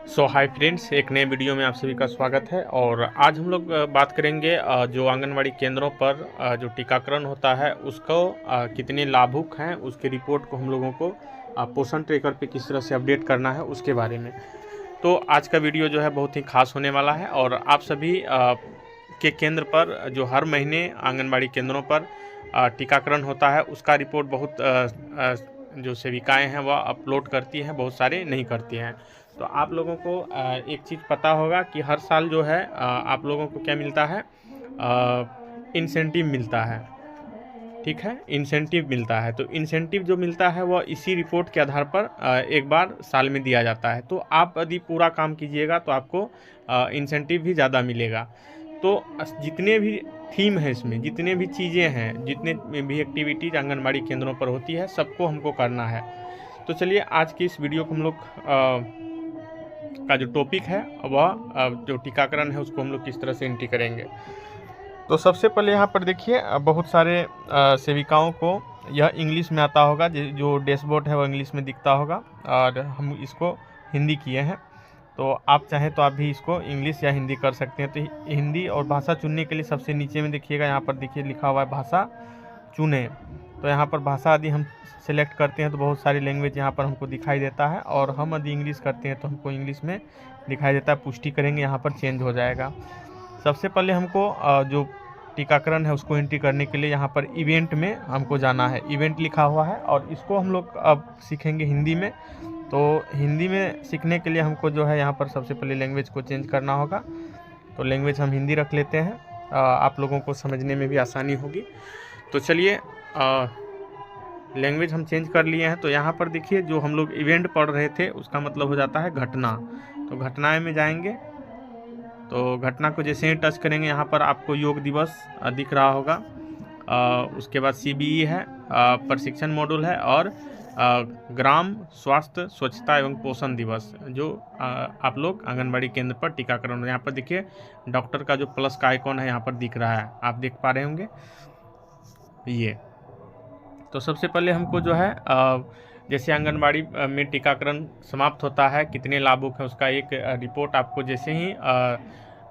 Hi friends, एक नए video में आप सभी का स्वागत है। और आज हम लोग बात करेंगे जो आंगनवाड़ी केंद्रों पर जो टीकाकरण होता है उसको कितने लाभुक हैं, उसके रिपोर्ट को हम लोगों को पोषण ट्रैकर पे किस तरह से अपडेट करना है उसके बारे में। तो आज का वीडियो जो है बहुत ही खास होने वाला है और आप सभी के केंद्र पर जो हर महीने आंगनवाड़ी केंद्रों पर टीकाकरण होता है उसका रिपोर्ट बहुत जो सेविकाएँ हैं वह अपलोड करती हैं, बहुत सारे नहीं करती हैं। तो आप लोगों को एक चीज़ पता होगा कि हर साल जो है आप लोगों को क्या मिलता है, इंसेंटिव मिलता है। ठीक है, इंसेंटिव मिलता है। तो इंसेंटिव जो मिलता है वह इसी रिपोर्ट के आधार पर एक बार साल में दिया जाता है। तो आप यदि पूरा काम कीजिएगा तो आपको इंसेंटिव भी ज़्यादा मिलेगा। तो जितने भी थीम है, इसमें जितने भी चीज़ें हैं, जितने भी एक्टिविटीज़ आंगनबाड़ी केंद्रों पर होती है, सबको हमको करना है। तो चलिए आज की इस वीडियो को हम लोग का जो टॉपिक है वह जो टीकाकरण है उसको हम लोग किस तरह से एंट्री करेंगे। तो सबसे पहले यहाँ पर देखिए बहुत सारे सेविकाओं को यह इंग्लिश में आता होगा, जो डैशबोर्ड है वो इंग्लिश में दिखता होगा और हम इसको हिंदी किए हैं। तो आप चाहें तो आप भी इसको इंग्लिश या हिंदी कर सकते हैं। तो हिंदी और भाषा चुनने के लिए सबसे नीचे में देखिएगा, यहाँ पर देखिए लिखा हुआ है भाषा चुने। तो यहाँ पर भाषा यदि हम सेलेक्ट करते हैं तो बहुत सारी लैंग्वेज यहाँ पर हमको दिखाई देता है, और हम यदि इंग्लिश करते हैं तो हमको इंग्लिश में दिखाई देता है। पुष्टि करेंगे, यहाँ पर चेंज हो जाएगा। सबसे पहले हमको जो टीकाकरण है उसको एंट्री करने के लिए यहाँ पर इवेंट में हमको जाना है। इवेंट लिखा हुआ है और इसको हम लोग अब सीखेंगे हिंदी में। तो हिंदी में सीखने के लिए हमको जो है यहाँ पर सबसे पहले लैंग्वेज को चेंज करना होगा। तो लैंग्वेज हम हिंदी रख लेते हैं, आप लोगों को समझने में भी आसानी होगी। तो चलिए लैंग्वेज हम चेंज कर लिए हैं। तो यहाँ पर देखिए जो हम लोग इवेंट पढ़ रहे थे उसका मतलब हो जाता है घटना। तो घटनाएं में जाएंगे तो घटना को जैसे ही टच करेंगे यहाँ पर आपको योग दिवस दिख रहा होगा। उसके बाद CBE है, प्रशिक्षण मॉड्यूल है, और ग्राम स्वास्थ्य स्वच्छता एवं पोषण दिवस जो आप लोग आंगनबाड़ी केंद्र पर टीकाकरण। यहाँ पर देखिए डॉक्टर का जो प्लस का आइकॉन है यहाँ पर दिख रहा है, आप देख पा रहे होंगे ये। तो सबसे पहले हमको जो है जैसे आंगनबाड़ी में टीकाकरण समाप्त होता है, कितने लाभुक है उसका एक रिपोर्ट आपको जैसे ही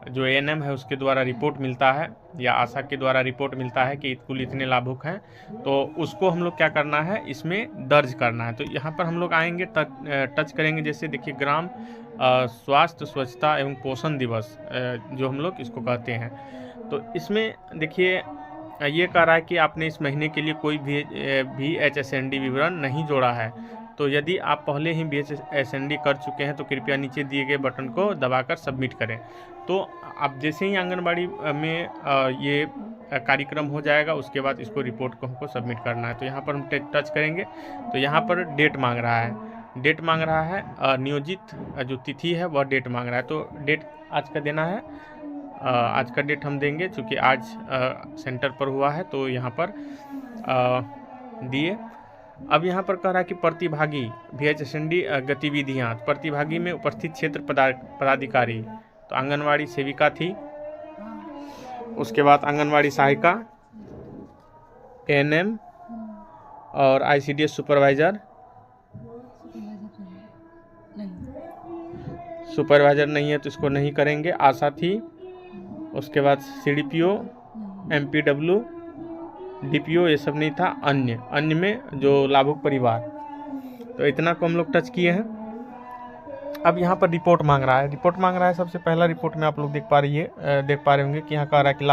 जो ANM है उसके द्वारा रिपोर्ट मिलता है या आशा के द्वारा रिपोर्ट मिलता है कि कुल इतने लाभुक हैं, तो उसको हम लोग क्या करना है, इसमें दर्ज करना है। तो यहाँ पर हम लोग आएंगे, टच करेंगे। जैसे देखिए ग्राम स्वास्थ्य स्वच्छता एवं पोषण दिवस जो हम लोग इसको कहते हैं। तो इसमें देखिए ये कह रहा है कि आपने इस महीने के लिए कोई भी HSND विवरण नहीं जोड़ा है। तो यदि आप पहले ही HSND कर चुके हैं तो कृपया नीचे दिए गए बटन को दबाकर सबमिट करें। तो आप जैसे ही आंगनबाड़ी में ये कार्यक्रम हो जाएगा उसके बाद इसको रिपोर्ट को हमको सबमिट करना है। तो यहाँ पर हम टच करेंगे तो यहाँ पर डेट मांग रहा है, नियोजित जो तिथि है वह डेट मांग रहा है। तो डेट आज का देना है, आज का डेट हम देंगे क्योंकि आज सेंटर पर हुआ है। तो यहाँ पर दिए। अब यहाँ पर कह रहा है कि प्रतिभागी VHSND गतिविधियाँ, प्रतिभागी में उपस्थित क्षेत्र पदाधिकारी। तो आंगनवाड़ी सेविका थी, उसके बाद आंगनवाड़ी सहायिका, ANM और ICDS सुपरवाइज़र नहीं है तो इसको नहीं करेंगे। आशा थी, उसके बाद CDPO, MPW, DPO ये सब नहीं था। अन्य में जो लाभुक परिवार। तो इतना को हम लोग टच किए हैं। अब यहाँ पर रिपोर्ट मांग रहा है। सबसे पहला रिपोर्ट में आप लोग देख पा रहे होंगे कि यहाँ कह रहा है कि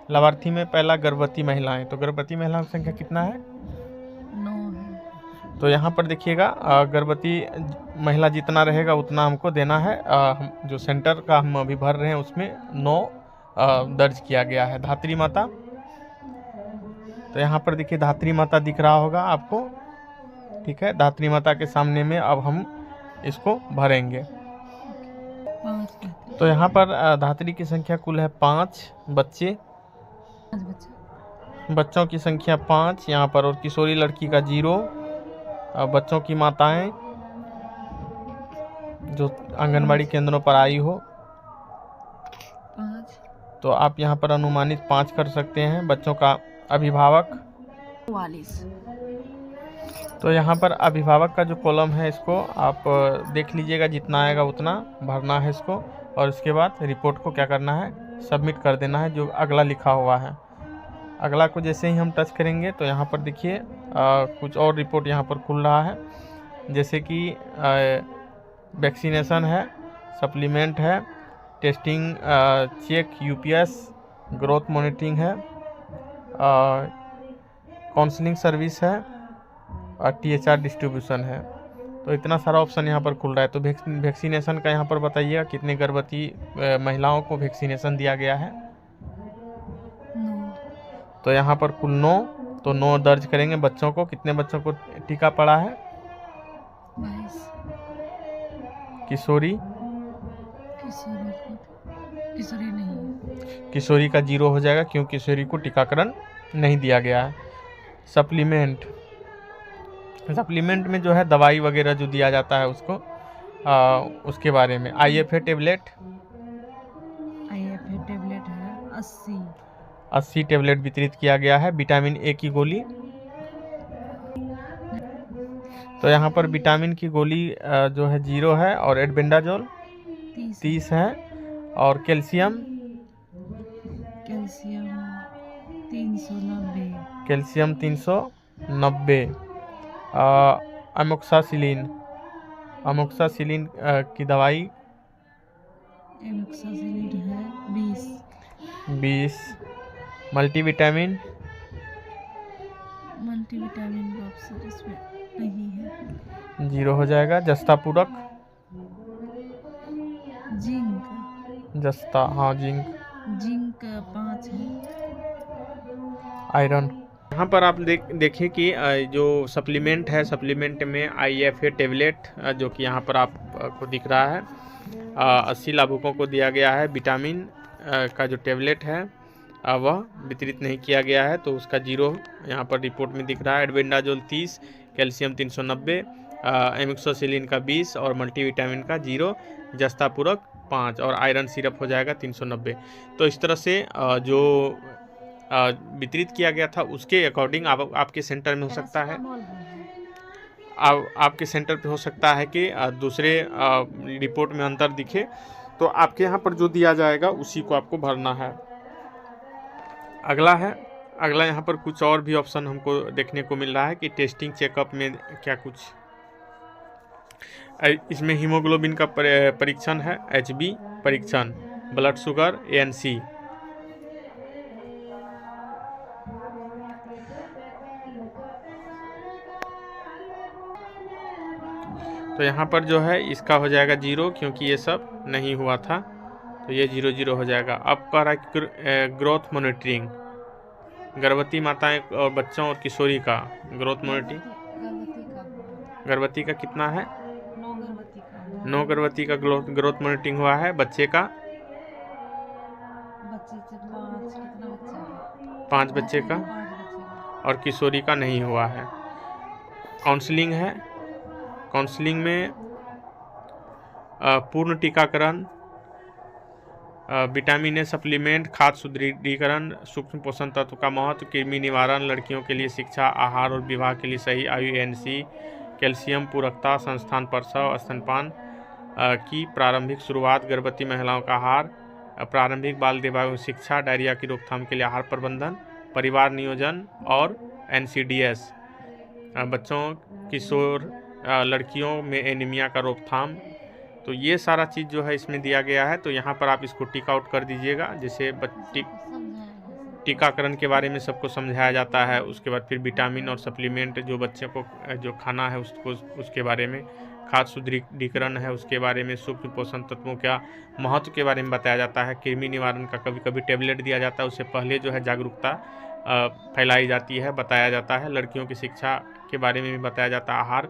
लाभार्थी में पहला गर्भवती महिलाएं। तो गर्भवती महिलाओं की संख्या कितना है? 9 है। तो यहाँ पर देखिएगा गर्भवती महिला जितना रहेगा उतना हमको देना है। हम जो सेंटर का हम अभी भर रहे हैं उसमें 9 दर्ज किया गया है। धात्री माता, तो यहाँ पर देखिए धात्री माता दिख रहा होगा आपको, ठीक है। धात्री माता के सामने में अब हम इसको भरेंगे। तो यहाँ पर धात्री की संख्या कुल है 5 बच्चे, बच्चों की संख्या 5 यहाँ पर, और किशोरी लड़की का 0। बच्चों की माताएं जो आंगनबाड़ी केंद्रों पर आई हो 5, तो आप यहाँ पर अनुमानित 5 कर सकते हैं। बच्चों का अभिभावक 44। तो यहाँ पर अभिभावक का जो कॉलम है इसको आप देख लीजिएगा, जितना आएगा उतना भरना है इसको, और उसके बाद रिपोर्ट को क्या करना है, सबमिट कर देना है जो अगला लिखा हुआ है। अगला को जैसे ही हम टच करेंगे तो यहाँ पर देखिए कुछ और रिपोर्ट यहाँ पर खुल रहा है, जैसे कि वैक्सीनेशन है, सप्लीमेंट है, testing check ups, growth monitoring है, काउंसलिंग सर्विस है और टीएचआर डिस्ट्रीब्यूशन है। तो इतना सारा ऑप्शन यहाँ पर खुल रहा है। तो वैक्सीनेशन का यहाँ पर बताइएगा कितने गर्भवती महिलाओं को वैक्सीनेशन दिया गया है। 9। तो यहाँ पर कुल 9, तो 9 दर्ज करेंगे। बच्चों को, कितने बच्चों को टीका पड़ा है? 22। किशोरी किशोरी नहीं, किशोरी का 0 हो जाएगा, क्योंकि किशोरी को टीकाकरण नहीं दिया गया है। सप्लीमेंट में जो है दवाई वगैरह जो दिया जाता है उसको उसके बारे में। IFA टेबलेट है 80 टेबलेट वितरित किया गया है। विटामिन ए की गोली, तो यहाँ पर विटामिन की गोली जो है 0 है, और एल्बेंडाजोल 30 है, और कैल्शियम 390, अमोक्सासिलिन की दवाई है 20। मल्टीविटामिन का ऑप्शन इसमें नहीं है, 0 हो जाएगा। जस्ता पूरक, जिंक हाँ जिंक 5 है। आयरन, यहाँ पर आप देखिए कि जो सप्लीमेंट है, सप्लीमेंट में IFA टेबलेट जो कि यहाँ पर आपको दिख रहा है 80 लाभुकों को दिया गया है। विटामिन का जो टेबलेट है वह वितरित नहीं किया गया है, तो उसका 0 यहाँ पर रिपोर्ट में दिख रहा है। एल्बेंडाजोल 30, कैल्शियम 390, एमिक्सोसिलिन का 20 और मल्टीविटामिन का 0, जस्ता पूरक 5 और आयरन सिरप हो जाएगा 390। तो इस तरह से जो वितरित किया गया था उसके अकॉर्डिंग आपके सेंटर में हो सकता है, आपके सेंटर पे हो सकता है कि दूसरे रिपोर्ट में अंतर दिखे, तो आपके यहाँ पर जो दिया जाएगा उसी को आपको भरना है। अगला यहाँ पर कुछ और भी ऑप्शन हमको देखने को मिल रहा है कि टेस्टिंग चेकअप में क्या कुछ, इसमें हीमोग्लोबिन का परीक्षण है, HB परीक्षण, ब्लड शुगर, ANC। तो यहाँ पर जो है इसका हो जाएगा 0, क्योंकि ये सब नहीं हुआ था, तो ये 0 हो जाएगा। अब कह रहा है ग्रोथ मॉनिटरिंग, गर्भवती माताएं और बच्चों और किशोरी का ग्रोथ मॉनिटरिंग। गर्भवती का कितना है? 9 गर्भवती का ग्रोथ मॉनिटरिंग हुआ है। बच्चे का 5 बच्चे का, और किशोरी का नहीं हुआ है। काउंसलिंग है, काउंसलिंग में पूर्ण टीकाकरण, विटामिन ए सप्लीमेंट, खाद्य सुदृढ़ीकरण, सूक्ष्म पोषण तत्व का महत्व, कृमि निवारण, लड़कियों के लिए शिक्षा, आहार और विवाह के लिए सही आयु, ANC, कैल्शियम पूरकता, संस्थान प्रसव, स्तनपान की प्रारंभिक शुरुआत, गर्भवती महिलाओं का आहार, प्रारंभिक बाल दिव्यांग शिक्षा, डायरिया की रोकथाम के लिए आहार प्रबंधन, परिवार नियोजन और NCDS, बच्चों, किशोर, लड़कियों में एनीमिया का रोकथाम। तो ये सारा चीज़ जो है इसमें दिया गया है। तो यहाँ पर आप इसको टिक आउट कर दीजिएगा। जैसे टीकाकरण के बारे में सबको समझाया जाता है, उसके बाद फिर विटामिन और सप्लीमेंट जो बच्चे को जो खाना है उसके बारे में, खाद्य सुदृढ़ीकरण है उसके बारे में, सूक्ष्म पोषण तत्वों का महत्व के बारे में बताया जाता है, कृमि निवारण का कभी कभी टेबलेट दिया जाता है, उससे पहले जो है जागरूकता फैलाई जाती है, बताया जाता है। लड़कियों की शिक्षा के बारे में भी बताया जाता है, आहार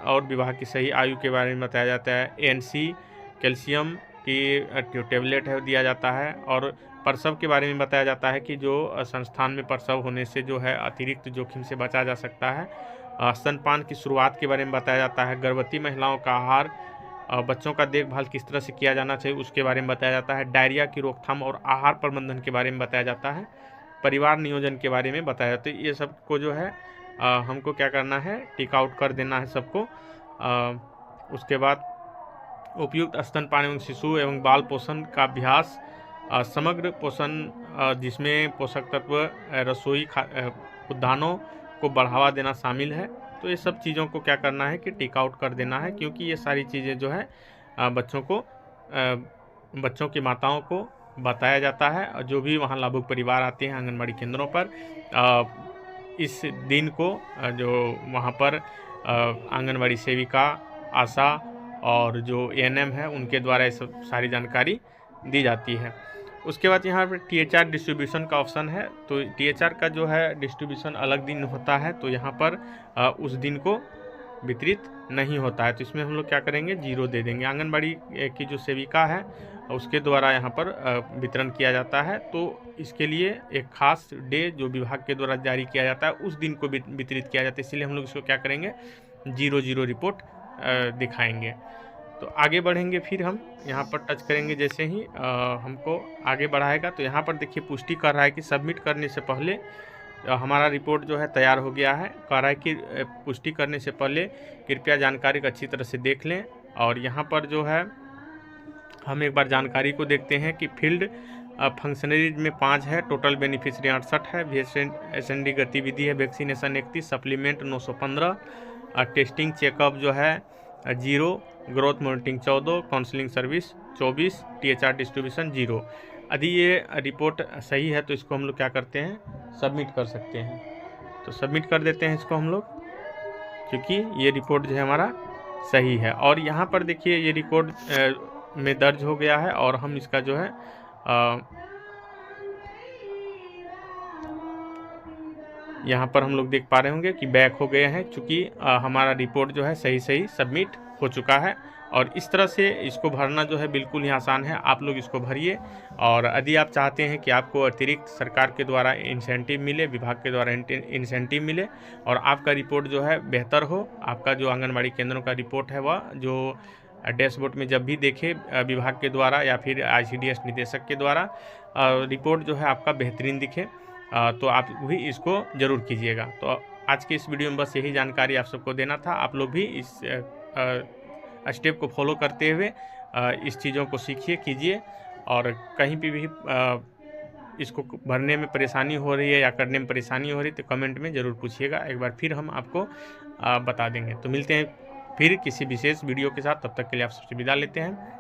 और विवाह की सही आयु के बारे में बताया जाता है। ANC कैल्शियम की जो टेबलेट है दिया जाता है, और प्रसव के बारे में बताया जाता है कि जो संस्थान में प्रसव होने से जो है अतिरिक्त जोखिम से बचा जा सकता है। स्तनपान की शुरुआत के बारे में बताया जाता है। गर्भवती महिलाओं का आहार, बच्चों का देखभाल किस तरह से किया जाना चाहिए उसके बारे में बताया जाता है। डायरिया की रोकथाम और आहार प्रबंधन के बारे में बताया जाता है। परिवार नियोजन के बारे में बताया जाता है। ये सब को जो है हमको क्या करना है, टिक आउट कर देना है सबको। उसके बाद उपयुक्त स्तनपान एवं शिशु एवं बाल पोषण का अभ्यास, समग्र पोषण जिसमें पोषक तत्व रसोई उद्यानों को बढ़ावा देना शामिल है। तो ये सब चीज़ों को क्या करना है कि टिक आउट कर देना है, क्योंकि ये सारी चीज़ें जो है बच्चों की माताओं को बताया जाता है। और जो भी वहाँ लाभुक परिवार आते हैं आंगनबाड़ी केंद्रों पर, इस दिन को जो वहाँ पर आंगनबाड़ी सेविका, आशा और जो एएनएम है उनके द्वारा ये सब सारी जानकारी दी जाती है। उसके बाद यहाँ पर THR डिस्ट्रीब्यूशन का ऑप्शन है। तो THR का जो है डिस्ट्रीब्यूशन अलग दिन होता है, तो यहाँ पर उस दिन को वितरित नहीं होता है। तो इसमें हम लोग क्या करेंगे, 0 दे देंगे। आंगनबाड़ी की जो सेविका है उसके द्वारा यहाँ पर वितरण किया जाता है। तो इसके लिए एक खास डे जो विभाग के द्वारा जारी किया जाता है उस दिन को वितरित किया जाता है, इसलिए हम लोग इसको क्या करेंगे, 0-0 रिपोर्ट दिखाएंगे। तो आगे बढ़ेंगे, फिर हम यहाँ पर टच करेंगे। जैसे ही हमको आगे बढ़ाएगा तो यहाँ पर देखिए पुष्टि कर रहा है कि सबमिट करने से पहले हमारा रिपोर्ट जो है तैयार हो गया है। कह रहा है कि पुष्टि करने से पहले कृपया जानकारी को अच्छी तरह से देख लें। और यहाँ पर जो है हम एक बार जानकारी को देखते हैं कि फील्ड फंक्शनरीज में 5 है, टोटल बेनिफिशियरी 68 है, VSND गतिविधि है, वैक्सीनेशन 31, सप्लीमेंट 915, टेस्टिंग चेकअप जो है 0, growth monitoring 14, counselling service 24, THR distribution 0। यदि ये रिपोर्ट सही है तो इसको हम लोग क्या करते हैं, सबमिट कर सकते हैं। तो सबमिट कर देते हैं इसको हम लोग, क्योंकि ये रिपोर्ट जो है हमारा सही है। और यहाँ पर देखिए ये रिकॉर्ड में दर्ज हो गया है और हम इसका जो है यहाँ पर हम लोग देख पा रहे होंगे कि बैक हो गए हैं, चूँकि हमारा रिपोर्ट जो है सही सबमिट हो चुका है। और इस तरह से इसको भरना जो है बिल्कुल ही आसान है, आप लोग इसको भरिए। और यदि आप चाहते हैं कि आपको अतिरिक्त सरकार के द्वारा इंसेंटिव मिले, विभाग के द्वारा इंसेंटिव मिले और आपका रिपोर्ट जो है बेहतर हो, आपका जो आंगनबाड़ी केंद्रों का रिपोर्ट है वह जो डैशबोर्ड में जब भी देखे विभाग के द्वारा या फिर ICDS निदेशक के द्वारा रिपोर्ट जो है आपका बेहतरीन दिखे, तो आप भी इसको ज़रूर कीजिएगा। तो आज के इस वीडियो में बस यही जानकारी आप सबको देना था। आप लोग भी इस स्टेप को फॉलो करते हुए इस चीज़ों को सीखिए, कीजिए। और कहीं पे भी इसको भरने में परेशानी हो रही है या करने में परेशानी हो रही है तो कमेंट में ज़रूर पूछिएगा, एक बार फिर हम आपको बता देंगे। तो मिलते हैं फिर किसी विशेष वीडियो के साथ, तब तक के लिए आप सबसे विदा लेते हैं।